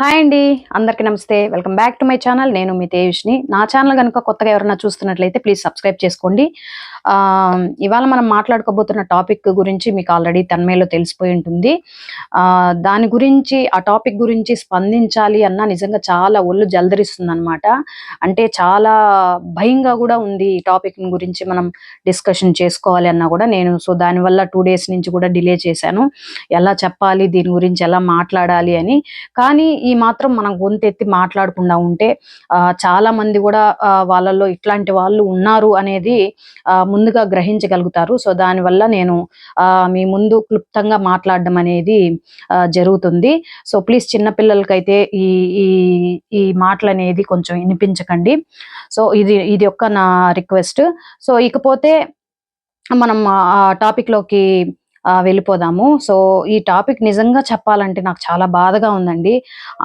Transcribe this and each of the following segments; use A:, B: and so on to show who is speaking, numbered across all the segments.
A: Hi అండి. అందరికీ నమస్తే. Welcome back to my channel. నేను మీ తేజస్విని. నా ఛానల్ గనుక కొత్తగా ఎవరైనా చూస్తున్నట్లయితే ప్లీజ్ సబ్స్క్రైబ్ చేసుకోండి. ఇవాళ మనం మాట్లాడుకోబోతున్న టాపిక్ గురించి మీకు ఆల్రెడీ తన్మేలో తెలిసిపోయి ఉంటుంది. దాని గురించి ఆ టాపిక్ గురించి స్పందించాలి అన్నా నిజంగా చాలా ఒళ్ళు జలదరిస్తుందనమాట. అంటే చాలా భయంగా గూడా ఉంది ఈ టాపిక్ గురించి మనం డిస్కషన్ చేసుకోవాలి అన్నా గూడా నేను దానివల్ల 2 డేస్ నుంచి కూడా డిలే చేశాను. ఎలా చెప్పాలి, దీని గురించి ఎలా మాట్లాడాలి అని. కానీ ఈ మాత్రం మనం గొంతెత్తి మాట్లాడకుండా ఉంటే చాలా మంది కూడా వాళ్ళలో ఇట్లాంటి వాళ్ళు ఉన్నారు అనేది ముందుగా గ్రహించగలుగుతారు. సో దానివల్ల నేను మీ ముందు క్లుప్తంగా మాట్లాడడం అనేది జరుగుతుంది. సో ప్లీజ్ చిన్న పిల్లలకైతే ఈ ఈ ఈ మాటలనేది కొంచెం వినిపించకండి. సో ఇది ఒక్క నా రిక్వెస్ట్. సో ఇకపోతే మనం టాపిక్ లోకి వెళ్ళిపోదాము. సో ఈ టాపిక్ నిజంగా చెప్పాలంటే నాకు చాలా బాధగా ఉందండి.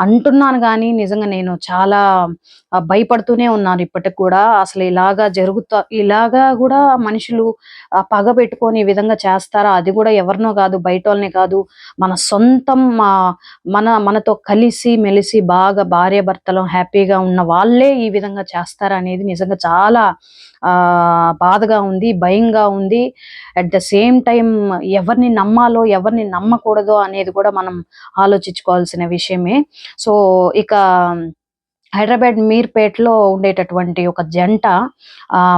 A: అంటున్నాను గానీ నిజంగా నేను చాలా భయపడుతూనే ఉన్నాను ఇప్పటికి కూడా. అసలు ఇలాగా గూడా మనుషులు పగ పెట్టుకొని ఈ విధంగా చేస్తారా? అది గూడా ఎవరినో గాదు, బయటోళ్ళని కాదు. మన సొంతం మనతో కలిసి మెలిసి బాగా భార్యాభర్తలం హ్యాపీగా ఉన్న వాళ్ళే ఈ విధంగా చేస్తారా అనేది నిజంగా చాలా బాధగా ఉంది, భయంగా ఉంది. అట్ ద సేమ్ టైమ్ ఎవరిని నమ్మాలో, ఎవరిని నమ్మకూడదో అనేది కూడా మనం ఆలోచించుకోవాల్సిన విషయమే. సో ఇక హైదరాబాద్ మీర్పేటలో ఉండేటటువంటి ఒక జంట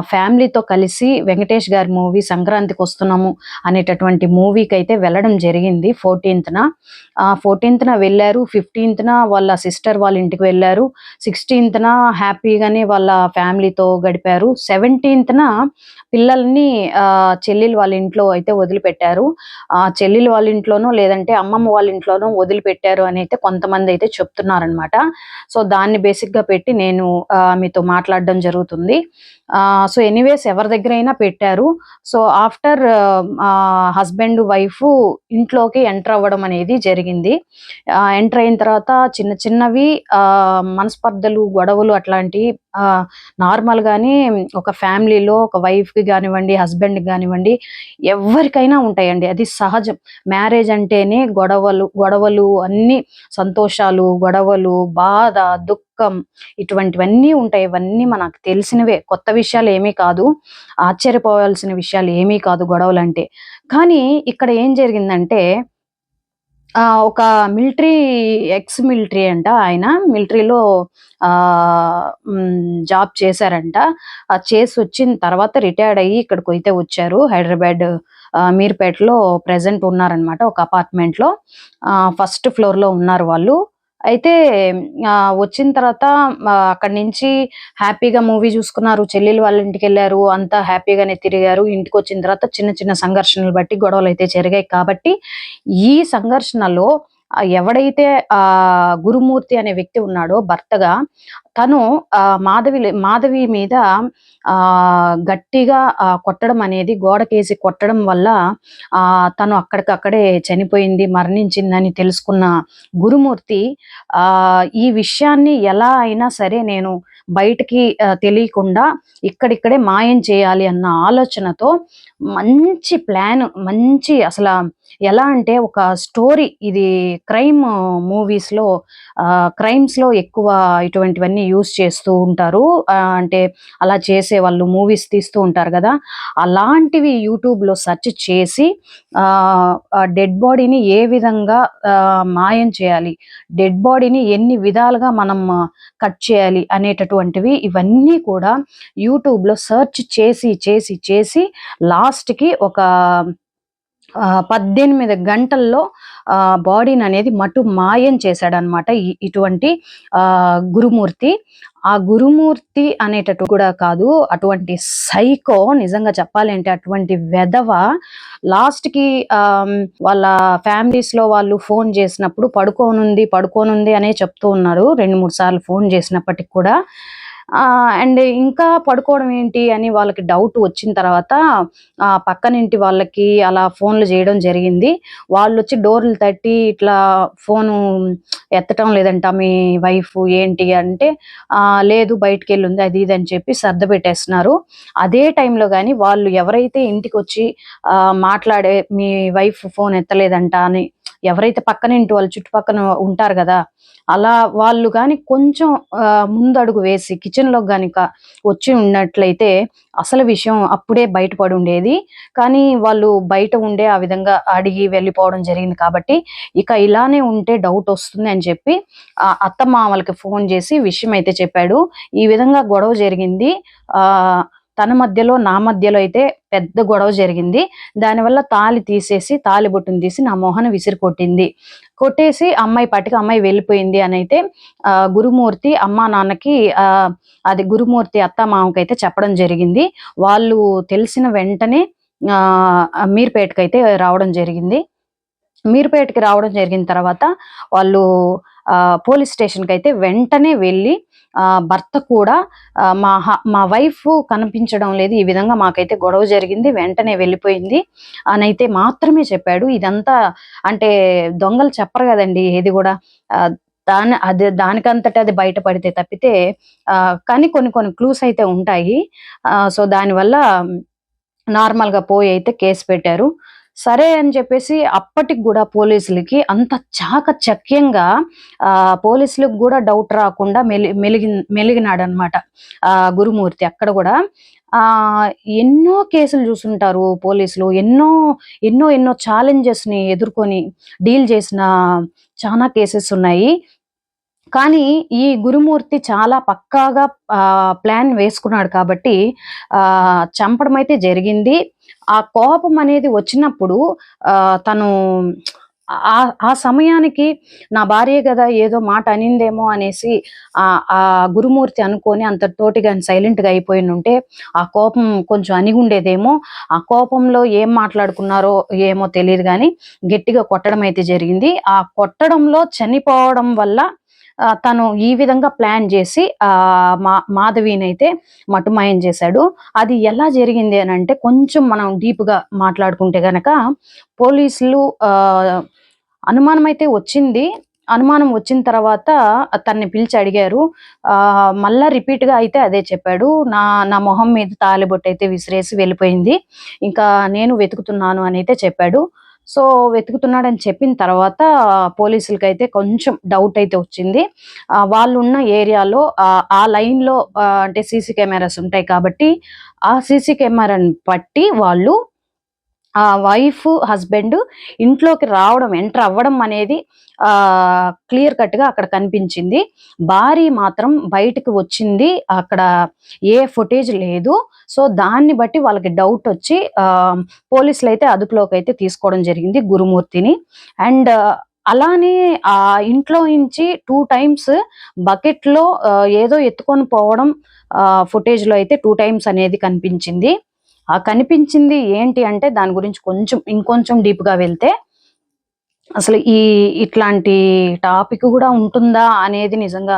A: ఫ్యామిలీతో కలిసి వెంకటేష్ గారి మూవీ సంక్రాంతికి వస్తున్నాము అనేటటువంటి మూవీకి అయితే వెళ్ళడం జరిగింది 14th. 14th వెళ్ళారు, 15th వాళ్ళ సిస్టర్ వాళ్ళ ఇంటికి వెళ్ళారు, 16th హ్యాపీగానే వాళ్ళ ఫ్యామిలీతో గడిపారు, 17th పిల్లల్ని చెల్లెలు వాళ్ళ ఇంట్లో అయితే వదిలిపెట్టారు. చెల్లెలు వాళ్ళ ఇంట్లోనో లేదంటే అమ్మమ్మ వాళ్ళ ఇంట్లోనో వదిలిపెట్టారు అని అయితే కొంతమంది అయితే చెప్తున్నారనమాట. సో దాన్ని బేసిక్గా పెట్టి నేను మీతో మాట్లాడడం జరుగుతుంది. సో ఎనీవేస్ ఎవరి దగ్గరైనా పెట్టారు. సో ఆఫ్టర్ హస్బెండ్ వైఫ్ ఇంట్లోకి ఎంటర్ అవ్వడం అనేది జరిగింది. ఎంటర్ అయిన తర్వాత చిన్న చిన్నవి మనస్పర్ధలు, గొడవలు అట్లాంటివి నార్మల్గానే ఒక ఫ్యామిలీలో ఒక వైఫ్కి కానివ్వండి, హస్బెండ్కి కానివ్వండి, ఎవరికైనా ఉంటాయండి. అది సహజం. మ్యారేజ్ అంటేనే గొడవలు అన్ని సంతోషాలు, గొడవలు, బాధ, దుఃఖం ఇటువంటివన్నీ ఉంటాయి. ఇవన్నీ మనకు తెలిసినవే, కొత్త విషయాలు ఏమీ కాదు, ఆశ్చర్యపోవాల్సిన విషయాలు ఏమీ కాదు గొడవలంటే. కానీ ఇక్కడ ఏం జరిగిందంటే ఒక ఎక్స్ మిలిటరీ అంట. ఆయన మిలిటరీలో జాబ్ చేశారంట. చేసి వచ్చిన తర్వాత రిటైర్డ్ అయ్యి ఇక్కడికైతే వచ్చారు. హైదరాబాద్ మీర్పేటలో ప్రెజెంట్ ఉన్నారనమాట. ఒక అపార్ట్మెంట్లో ఫస్ట్ ఫ్లోర్లో ఉన్నారు వాళ్ళు. అయితే వచ్చిన తర్వాత అక్కడి నుంచి హ్యాపీగా మూవీ చూసుకున్నారు, చెల్లెలు వాళ్ళ ఇంటికి వెళ్ళారు, అంతా హ్యాపీగానే తిరిగారు. ఇంటికి వచ్చిన తర్వాత చిన్న చిన్న సంఘర్షణలు బట్టి గొడవలు అయితే జరిగాయి. కాబట్టి ఈ సంఘర్షణలో ఎవడైతే గురుమూర్తి అనే వ్యక్తి ఉన్నాడో భర్తగా, తను మాధవి మీద గట్టిగా కొట్టడం అనేది, గోడకేసి కొట్టడం వల్ల తను అక్కడికక్కడే చనిపోయింది, మరణించిందని తెలుసుకున్న గురుమూర్తి ఈ విషయాన్ని ఎలా అయినా సరే నేను బయటికి తెలియకుండా ఇక్కడిక్కడే మాయం చేయాలి అన్న ఆలోచనతో మంచి ప్లాన్, మంచి అసలు ఎలా అంటే ఒక స్టోరీ. ఇది క్రైమ్ మూవీస్లో క్రైమ్స్లో ఎక్కువ ఇటువంటివన్నీ యూస్ చేస్తూ ఉంటారు. అంటే అలా చేసే వాళ్ళు మూవీస్ తీస్తూ ఉంటారు కదా, అలాంటివి యూట్యూబ్లో సెర్చ్ చేసి డెడ్ బాడీని ఏ విధంగా మాయం చేయాలి, డెడ్ బాడీని ఎన్ని విధాలుగా మనం కట్ చేయాలి అనేటటువంటివి ఇవన్నీ కూడా యూట్యూబ్లో సెర్చ్ చేసి చేసి చేసి లాస్ట్కి ఒక 18 గంటల్లో బాడీని అనేది మాయం చేశాడనమాట ఇటువంటి గురుమూర్తి. ఆ గురుమూర్తి అనేటట్టు కూడా కాదు, అటువంటి సైకో, నిజంగా చెప్పాలి అంటే అటువంటి వెధవ లాస్ట్కి వాళ్ళ ఫ్యామిలీస్ లో వాళ్ళు ఫోన్ చేసినప్పుడు పడుకోనుంది అనే చెప్తూ ఉన్నారు. 2-3 సార్లు ఫోన్ చేసినప్పటికి కూడా. అండ్ ఇంకా పడుకోవడం ఏంటి అని వాళ్ళకి డౌట్ వచ్చిన తర్వాత పక్కనింటి వాళ్ళకి అలా ఫోన్లు చేయడం జరిగింది. వాళ్ళు వచ్చి డోర్లు తట్టి ఇట్లా ఫోను ఎత్తటం లేదంట మీ వైఫ్ ఏంటి అంటే, లేదు బయటికి వెళ్ళింది అది ఇది అని చెప్పి సర్దపెట్టేస్తున్నారు. అదే టైంలో కానీ వాళ్ళు ఎవరైతే ఇంటికి వచ్చి మాట్లాడే మీ వైఫ్ ఫోన్ ఎత్తలేదంట అని ఎవరైతే పక్కనింటి వాళ్ళు చుట్టుపక్కన ఉంటారు కదా, అలా వాళ్ళు కానీ కొంచెం ముందడుగు వేసి కిచెన్లోకి గనుక వచ్చి ఉన్నట్లయితే అసలు విషయం అప్పుడే బయటపడి ఉండేది. కానీ వాళ్ళు బయట ఉండే ఆ విధంగా అడిగి వెళ్ళిపోవడం జరిగింది కాబట్టి ఇక ఇలానే ఉంటే డౌట్ వస్తుంది అని చెప్పి అత్తమామలకి ఫోన్ చేసి విషయం అయితే చెప్పాడు. ఈ విధంగా గొడవ జరిగింది. తన మధ్యలో నా మధ్యలో అయితే పెద్ద గొడవ జరిగింది. దానివల్ల తాళిబొట్టుని తీసి నా మొహాన విసిరి కొట్టింది. కొట్టేసి అమ్మాయి పాటికి అమ్మాయి వెళ్ళిపోయింది అని అయితే గురుమూర్తి అమ్మా నాన్నకి అది గురుమూర్తి అత్త మామకైతే చెప్పడం జరిగింది. వాళ్ళు తెలిసిన వెంటనే మీర్పేటకైతే రావడం జరిగింది. మీర్పేటకి రావడం జరిగిన తర్వాత వాళ్ళు పోలీస్ స్టేషన్‌కి అయితే వెంటనే వెళ్ళి భర్త కూడా మా వైఫ్ కనిపించడం లేదు. ఈ విధంగా మాకైతే గొడవ జరిగింది. వెంటనే వెళ్ళిపోయింది అనైతే మాత్రమే చెప్పాడు. ఇదంతా అంటే దొంగలు చెప్పరు గదండీ ఏది గూడా. దానికంతట అది బయటపడితే తప్పితే కానీ కొన్ని కొన్ని క్లూస్ అయితే ఉంటాయి. సో, దానివల్ల నార్మల్‌గా పోయి అయితే కేస్ పెట్టారు. సరే అని చెప్పేసి అప్పటికి గూడా పోలీసులకి అంత చాకచక్యంగా పోలీసులకు గూడా డౌట్ రాకుండా మెలిగినాడనమాట గురుమూర్తి. అక్కడ గూడా ఎన్నో కేసులు చూసుంటారు పోలీసులు. ఎన్నో ఎన్నో ఎన్నో ఛాలెంజెస్‌ని ఎదుర్కొని డీల్ చేసిన చానా కేసెస్ ఉన్నాయి. కానీ ఈ గురుమూర్తి చాలా పక్కాగా ప్లాన్ వేసుకున్నాడు కాబట్టి చంపడం అయితే జరిగింది. ఆ కోపం అనేది వచ్చినప్పుడు తను ఆ సమయానికి నా భార్యే గదా ఏదో మాట అనిందేమో అనేసి ఆ గురుమూర్తి అనుకోని అంతటితోటి గాని సైలెంట్‌గా అయిపోయినుంటే ఆ కోపం కొంచెం అణిగుండేదేమో. ఆ కోపంలో ఏం మాట్లాడుకున్నారో ఏమో తెలీదు గానీ గట్టిగా కొట్టడం అయితే జరిగింది. ఆ కొట్టడంలో చనిపోవడం వల్ల తను ఈ విధంగా ప్లాన్ చేసి మాధవినైతే మటుమాయం చేశాడు. అది ఎలా జరిగింది అనంటే కొంచెం మనం డీప్‌గా మాట్లాడుకుంటే గనక పోలీసులు అనుమానం అయితే వచ్చింది. అనుమానం వచ్చిన తర్వాత తనని పిలిచి అడిగారు. మళ్ళా రిపీట్‌గా అయితే అదే చెప్పాడు. నా మొహం మీద తాళిబొట్టయితే విసిరేసి వెళ్ళిపోయింది. ఇంకా నేను వెతుకుతున్నాను అనైతే చెప్పాడు. సో, వెతుకుతున్నాడని చెప్పిన తర్వాత పోలీసులకైతే కొంచెం డౌట్ అయితే వచ్చింది. వాళ్ళున్న ఏరియాలో ఆ లైన్‌లో అంటే సీసీ కెమెరాస్ ఉంటాయి కాబట్టి ఆ సీసీ కెమెరాని పట్టి వాళ్ళు వైఫ్, హస్బెండ్ ఇంట్లోకి రావడం, ఎంటర్ అవ్వడం అనేది క్లియర్ కట్‌గా అక్కడ కనిపించింది. భార్య మాత్రం బయటికి వచ్చింది. అక్కడ ఏ ఫుటేజ్ లేదు. సో, దాన్ని బట్టి వాళ్ళకి డౌటొచ్చి పోలీసులైతే అదుపులోకైతే తీసుకోవడం జరిగింది గురుమూర్తిని. అండ్ అలానే ఇంట్లో నుంచి 2 టైమ్స్ బకెట్‌లో ఏదో ఎత్తుకొని పోవడం ఫుటేజ్‌లో అయితే 2 టైమ్స్ అనేది కనిపించింది. కనిపించింది ఏంటి అంటే దాని గురించి ఇంకొంచెం డీప్‌గా వెళ్తే అసలు ఇట్లాంటి టాపిక్ గూడా ఉంటుందా అనేది నిజంగా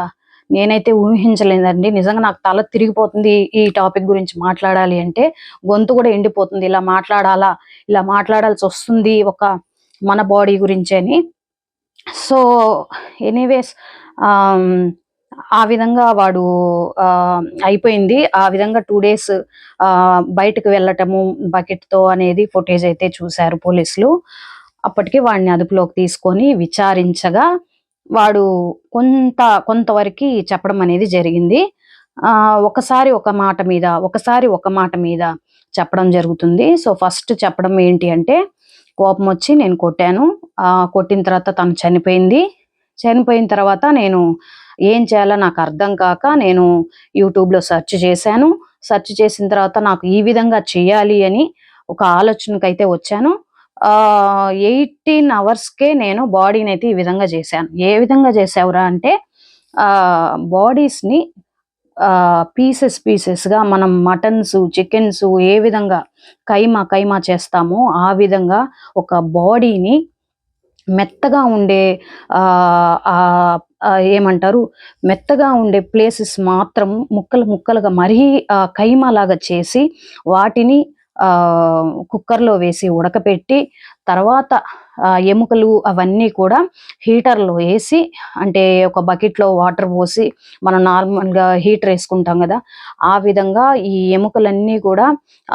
A: నేనైతే ఊహించలేదండి. నిజంగా నాకు తల తిరిగిపోతుంది ఈ టాపిక్ గురించి మాట్లాడాలి అంటే. గొంతు గూడా ఎండిపోతుంది. ఇలా మాట్లాడాలా? ఇలా మాట్లాడాల్సొస్తుంది మన బాడీ గురించి అని. సో, ఎనీవేస్ ఆ విధంగా వాడు అయిపోయింది. ఆ విధంగా 2 డేస్ బయటకు వెళ్ళటము బకెట్‌తో అనేది ఫుటేజ్ అయితే చూసారు పోలీసులు. అప్పటికి వాడిని అదుపులోకి తీసుకొని విచారించగా వాడు కొంతవరకి చెప్పడం అనేది జరిగింది. ఒకసారి ఒక మాట మీద, ఒకసారి ఒక మాట మీద చెప్పడం జరుగుతుంది. సో, ఫస్ట్ చెప్పడం ఏంటి అంటే కోపమొచ్చి నేను కొట్టాను. కొట్టిన తర్వాత తను చనిపోయింది. చనిపోయిన తర్వాత నేను ఏం చేయాలో నాకు అర్థం కాక నేను యూట్యూబ్‌లో సెర్చ్ చేశాను. సెర్చ్ చేసిన తర్వాత నాకు ఈ విధంగా చేయాలి అని ఒక ఆలోచనకైతే వచ్చాను. 18 అవర్స్‌కే నేను బాడీనైతే ఈ విధంగా చేశాను. ఏ విధంగా చేశావురా అంటే బాడీస్‌ని పీసెస్‌గా మనం మటన్సు, చికెన్సు ఏ విధంగా కైమా చేస్తామో ఆ విధంగా ఒక బాడీని మెత్తగా ఉండే ఏమంటారు? మెత్తగా ఉండే ప్లేసెస్ మాత్రం ముక్కలుగా మరీ కైమాలాగా చేసి వాటిని కుక్కర్‌లో వేసి ఉడకపెట్టి తర్వాత ఎముకలు అవన్నీ కూడా హీటర్లో వేసి, అంటే ఒక బకెట్లో వాటర్ పోసి మనం నార్మల్గా హీటర్ వేసుకుంటాం కదా, ఆ విధంగా ఈ ఎముకలన్నీ కూడా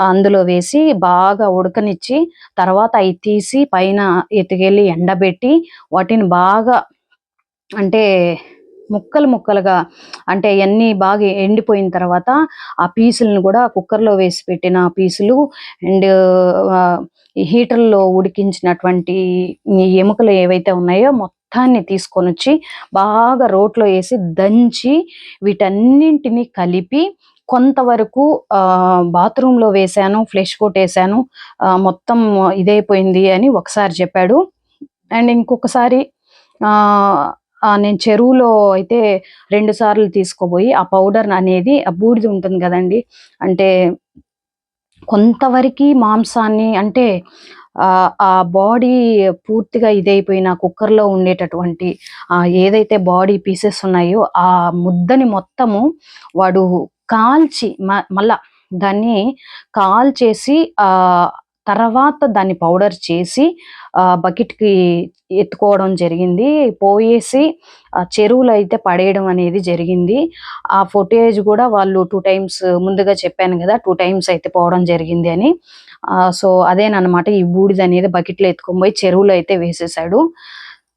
A: అందులో వేసి బాగా ఉడకనిచ్చి, తర్వాత అవి తీసి పైన ఎత్తుకెళ్ళి ఎండబెట్టి వాటిని బాగా, అంటే ముక్కలు ముక్కలుగా, అంటే అన్నీ బాగా ఎండిపోయిన తర్వాత ఆ పీసులను కూడా కుక్కర్లో వేసి పెట్టిన పీసులు అండ్ ఈ హీటర్లో ఉడికించినటువంటి ఈ ఎముకలు ఏవైతే ఉన్నాయో మొత్తాన్ని తీసుకొని వచ్చి బాగా రోట్లో వేసి దంచి వీటన్నింటినీ కలిపి కొంతవరకు బాత్రూంలో వేశాను, ఫ్లెష్ కొట్టేశాను, మొత్తం ఇదైపోయింది అని ఒకసారి చెప్పాడు. అండ్ ఇంకొకసారి నేను చెరువులో అయితే 2 సార్లు తీసుకోబోయి ఆ పౌడర్ అనేది, ఆ బూడిద ఉంటుంది కదండి, అంటే కొంతవరకు మాంసాన్ని, అంటే ఆ బాడీ పూర్తిగా ఇదైపోయిన కుక్కర్లో ఉండేటటువంటి ఏదైతే బాడీ పీసెస్ ఉన్నాయో ఆ ముద్దని మొత్తము వాడు కాల్చి మళ్ళా దాన్ని కాల్చేసి తర్వాత దాన్ని పౌడర్ చేసి బకెట్కి ఎత్తుకోవడం జరిగింది, పోయేసి చెరువులో అయితే పడేయడం అనేది జరిగింది. ఆ ఫుటేజ్ కూడా వాళ్ళు 2 టైమ్స్, ముందుగా చెప్పాను కదా 2 టైమ్స్ అయితే పోవడం జరిగింది అని. సో అదేనమాట, ఈ బూడిద అనేది బకెట్లో ఎత్తుకొని పోయి చెరువులో అయితే వేసేసాడు.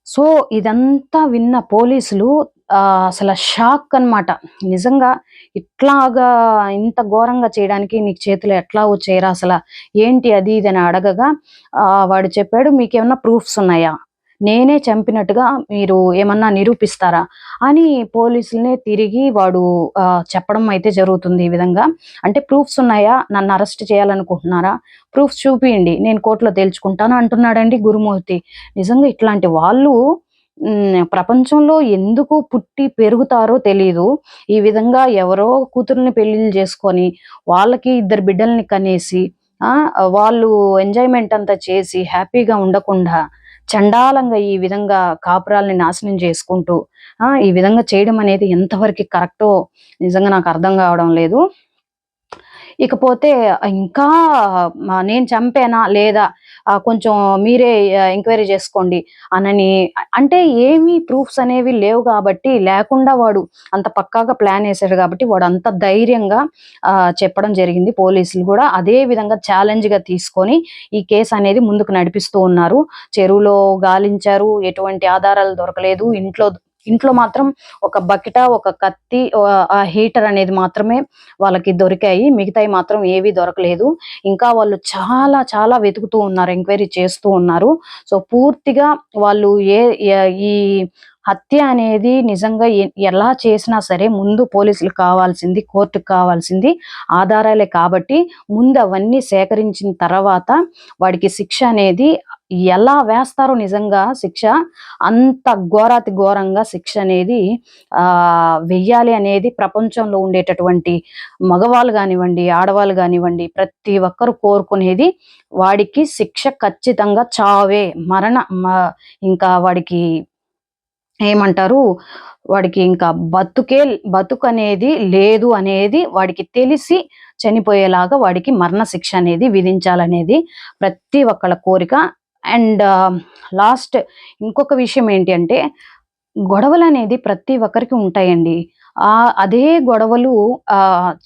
A: సో ఇదంతా విన్న పోలీసులు అసలు షాక్ అన్నమాట. నిజంగా ఇట్లాగా ఇంత ఘోరంగా చేయడానికి నీకు చేతులు ఎట్లా వచ్చాయిరా, అసలు ఏంటి అది ఇది అని అడగగా వాడు చెప్పాడు, మీకేమన్నా ప్రూఫ్స్ ఉన్నాయా, నేనే చంపినట్టుగా మీరు ఏమన్నా నిరూపిస్తారా అని పోలీసులనే తిరిగి వాడు చెప్పడం అయితే జరుగుతుంది. ఈ విధంగా, అంటే ప్రూఫ్స్ ఉన్నాయా, నన్ను అరెస్ట్ చేయాలనుకుంటున్నారా, ప్రూఫ్స్ చూపియండి, నేను కోర్టులో తేల్చుకుంటాను అంటున్నాడండి గురుమూర్తి. నిజంగా ఇట్లాంటి వాళ్ళు ప్రపంచంలో ఎందుకు పుట్టి పెరుగుతారో తెలీదు. ఈ విధంగా ఎవరో కూతుర్ని పెళ్లిళ్ళు చేసుకొని వాళ్ళకి 2 బిడ్డల్ని కనేసి వాళ్ళు ఎంజాయ్మెంట్ అంతా చేసి హ్యాపీగా ఉండకుండా చండాలంగా ఈ విధంగా కాపురాలని నాశనం చేసుకుంటూ ఈ విధంగా చేయడం అనేది ఎంతవరకు కరెక్టో నిజంగా నాకు అర్థం కావడం లేదు. ఇకపోతే ఇంకా నేను చంపానా లేదా కొంచెం మీరే ఎంక్వైరీ చేసుకోండి అనని, అంటే ఏమీ ప్రూఫ్స్ అనేవి లేవు కాబట్టి, లేకుండా వాడు అంత పక్కాగా ప్లాన్ వేసాడు కాబట్టి వాడు అంత ధైర్యంగా చెప్పడం జరిగింది. పోలీసులు కూడా అదే విధంగా ఛాలెంజ్గా తీసుకొని ఈ కేసు అనేది ముందుకు నడిపిస్తూ ఉన్నారు. చెరువులో గాలించారు, ఎటువంటి ఆధారాలు దొరకలేదు. ఇంట్లో మాత్రం ఒక బకెట, ఒక కత్తి, ఆ హీటర్ అనేది మాత్రమే వాళ్ళకి దొరికాయి, మిగతాయి మాత్రం ఏవి దొరకలేదు. ఇంకా వాళ్ళు చాలా చాలా వెతుకుతూ ఉన్నారు, ఎంక్వైరీ చేస్తూ ఉన్నారు. సో పూర్తిగా వాళ్ళు ఈ హత్య అనేది నిజంగా ఎలా చేసినా సరే ముందు పోలీసులు కావాల్సింది, కోర్టుకు కావాల్సింది ఆధారాలే కాబట్టి ముందు అవన్నీ సేకరించిన తర్వాత వాడికి శిక్ష అనేది ఎలా వేస్తారో, నిజంగా శిక్ష అంత ఘోరాతి ఘోరంగా శిక్ష అనేది వెయ్యాలి అనేది ప్రపంచంలో ఉండేటటువంటి మగవాళ్ళు కానివ్వండి, ఆడవాళ్ళు కానివ్వండి, ప్రతి ఒక్కరు కోరుకునేది వాడికి శిక్ష ఖచ్చితంగా చావే, ఇంకా వాడికి ఏమంటారు, వాడికి ఇంకా బతుకు అనేది లేదు అనేది వాడికి తెలిసి చనిపోయేలాగా వాడికి మరణ శిక్ష అనేది విధించాలనేది ప్రతి ఒక్కళ్ళ కోరిక. అండ్ లాస్ట్ ఇంకొక విషయం ఏంటి అంటే, గొడవలు అనేది ప్రతి ఒక్కరికి ఉంటాయండి. అదే గొడవలు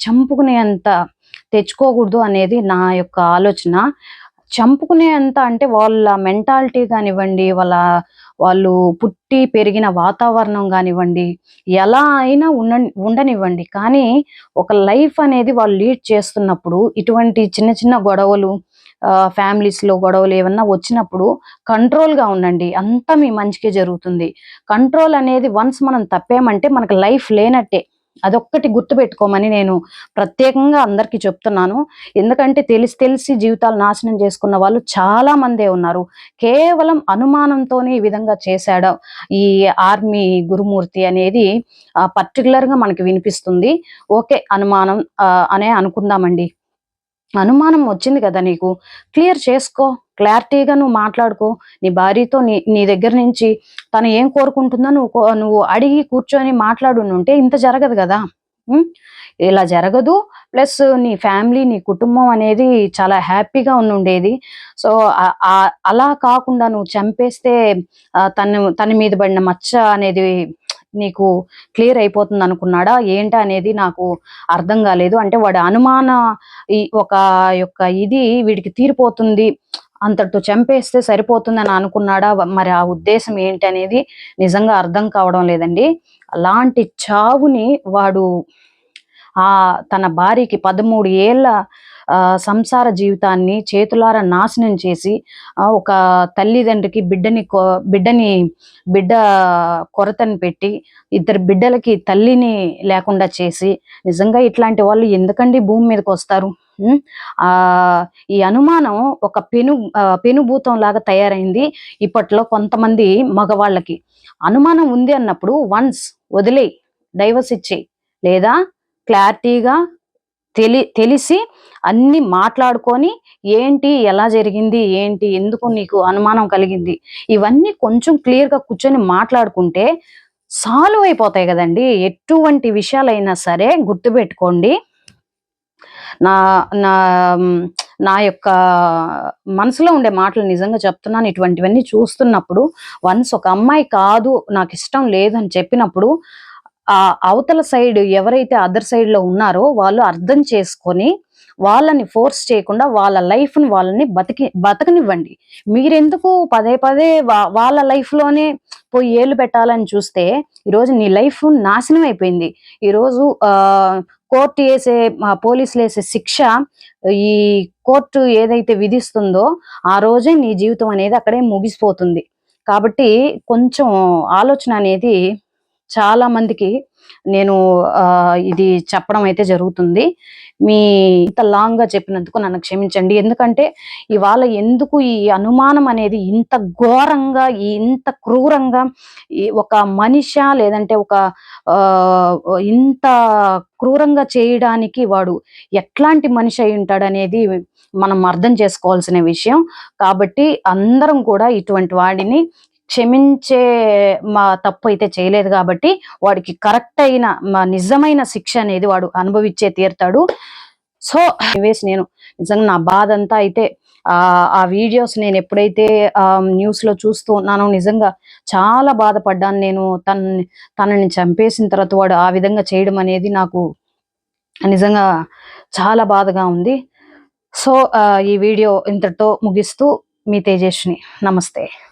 A: చంపుకునేంత తెచ్చుకోకూడదు అనేది నా యొక్క ఆలోచన. చంపుకునేంత అంటే వాళ్ళ మెంటాలిటీ కానివ్వండి, వాళ్ళు పుట్టి పెరిగిన వాతావరణం కానివ్వండి, ఎలా అయినా ఉండనివ్వండి, కానీ ఒక లైఫ్ అనేది వాళ్ళు లీడ్ చేస్తున్నప్పుడు ఇటువంటి చిన్న చిన్న గొడవలు, ఫ్యామిలీస్లో గొడవలు ఏమన్నా వచ్చినప్పుడు కంట్రోల్గా ఉండండి, అంతా మీ మంచికే జరుగుతుంది. కంట్రోల్ అనేది వన్స్ మనం తప్పామంటే మనకు లైఫ్ లేనట్టే. అదొక్కటి గుర్తుపెట్టుకోమని నేను ప్రత్యేకంగా అందరికీ చెప్తున్నాను. ఎందుకంటే తెలిసి జీవితాలు నాశనం చేసుకున్న వాళ్ళు చాలా మందే ఉన్నారు. కేవలం అనుమానంతోనే ఈ విధంగా చేశాడు ఈ ఆర్మీ గురుమూర్తి అనేది పర్టికులర్గా మనకి వినిపిస్తుంది. ఓకే, అనుమానం అనే అనుకుందామండి. అనుమానం వచ్చింది కదా నీకు, క్లియర్ చేసుకో, క్లారిటీగా నువ్వు మాట్లాడుకో. నీ భార్యతో నీ దగ్గర నుంచి తను ఏం కోరుకుంటుందో నువ్వు అడిగి కూర్చొని మాట్లాడుంటే ఇంత జరగదు కదా. ఇలా జరగదు. ప్లస్ నీ ఫ్యామిలీ, నీ కుటుంబం అనేది చాలా హ్యాపీగా ఉండుండేది. సో, అలా కాకుండా నువ్వు చంపేస్తే తన మీద పడిన మచ్చ అనేది నీకు క్లియర్ అయిపోతుందనుకున్నాడా? ఏంటా అనేది నాకు అర్థం గాలేదు. అంటే వాడి అనుమాన ఒక యొక్క ఇది వీడికి తీరిపోతుంది. అంతటితో చంపేస్తే సరిపోతుందని అనుకున్నాడా? మరి ఆ ఉద్దేశం ఏంటనేది నిజంగా అర్థం కావడం లేదండి. అలాంటి చావుని వాడు తన భార్యకి 13 ఏళ్ల సంసార జీవితాన్ని చేతులారా నాశనం చేసి ఒక తల్లిదండ్రికి బిడ్డ కొరతని పెట్టి ఇద్దరు బిడ్డలకి తల్లిని లేకుండా చేసి నిజంగా ఇట్లాంటి వాళ్ళు ఎందుకండి భూమి మీదకి వస్తారు? ఈ అనుమానం ఒక పెనుభూతం లాగా తయారైంది ఇప్పట్లో కొంతమంది మగవాళ్ళకి. అనుమానం ఉంది అన్నప్పుడు వన్స్ వదిలేయ్, డైవర్స్ ఇచ్చేయి. లేదా క్లారిటీగా తెలిసి అన్ని మాట్లాడుకొని ఏంటి, ఎలా జరిగింది, ఏంటి, ఎందుకు నీకు అనుమానం కలిగింది, ఇవన్నీ కొంచెం క్లియర్‌గా కూర్చొని మాట్లాడుకుంటే సాల్వ్ అయిపోతాయి గదండీ! ఎటువంటి విషయాలైనా సరే గుర్తుపెట్టుకోండి. నా నా నా యొక్క మనసులో ఉండే మాటలు నిజంగా చెప్తున్నాను. ఇటువంటివన్నీ చూస్తున్నప్పుడు వన్స్ ఒక అమ్మాయి కాదు, నాకిష్టం లేదని చెప్పినప్పుడు అవతల సైడ్ ఎవరైతే అదర్ సైడ్‌లో ఉన్నారో వాళ్ళు అర్థం చేసుకొని, వాళ్ళని ఫోర్స్ చేయకుండా వాళ్ళ లైఫ్‌ని వాళ్ళని బతకనివ్వండి. మీరెందుకు పదే పదే వాళ్ళ లైఫ్‌లోనే పోయి ఏళ్ళు పెట్టాలని చూస్తే, ఈరోజు నీ లైఫ్ నాశనం అయిపోయింది. ఈరోజు కోర్టు పోలీసులేసే శిక్ష ఈ కోర్టు ఏదైతే విధిస్తుందో, ఆ రోజే నీ జీవితం అనేది అక్కడే ముగిసిపోతుంది. కాబట్టి కొంచెం ఆలోచన అనేది చాలా మందికి నేను ఇది చెప్పడం అయితే జరుగుతుంది. ఇంత లాంగ్‌గా చెప్పినందుకు నన్ను క్షమించండి. ఎందుకంటే ఇవాళ ఎందుకు ఈ అనుమానం అనేది ఇంత ఘోరంగా, ఇంత క్రూరంగా ఒక మనిషా లేదంటే ఒక ఇంత క్రూరంగా చేయడానికి వాడు ఎట్లాంటి మనిషి అయ్యుంటాడనేది మనం అర్థం చేసుకోవాల్సిన విషయం. కాబట్టి అందరం కూడా ఇటువంటి వాడిని క్షమించే తప్పు అయితే చేయలేదు కాబట్టి వాడికి కరెక్ట్ అయిన నిజమైన శిక్ష అనేది వాడు అనుభవించే తీరుతాడు. సో నేను నిజంగా నా బాధ అంతా అయితే ఆ వీడియోస్ నేను ఎప్పుడైతే న్యూస్‌లో చూస్తూ ఉన్నానో నిజంగా చాలా బాధపడ్డాను. నేను తనని చంపేసిన తర్వాత వాడు ఆ విధంగా చేయడం అనేది నాకు నిజంగా చాలా బాధగా ఉంది. సో ఈ వీడియో ఇంతటితో ముగిస్తూ మీ తేజస్విని. నమస్తే.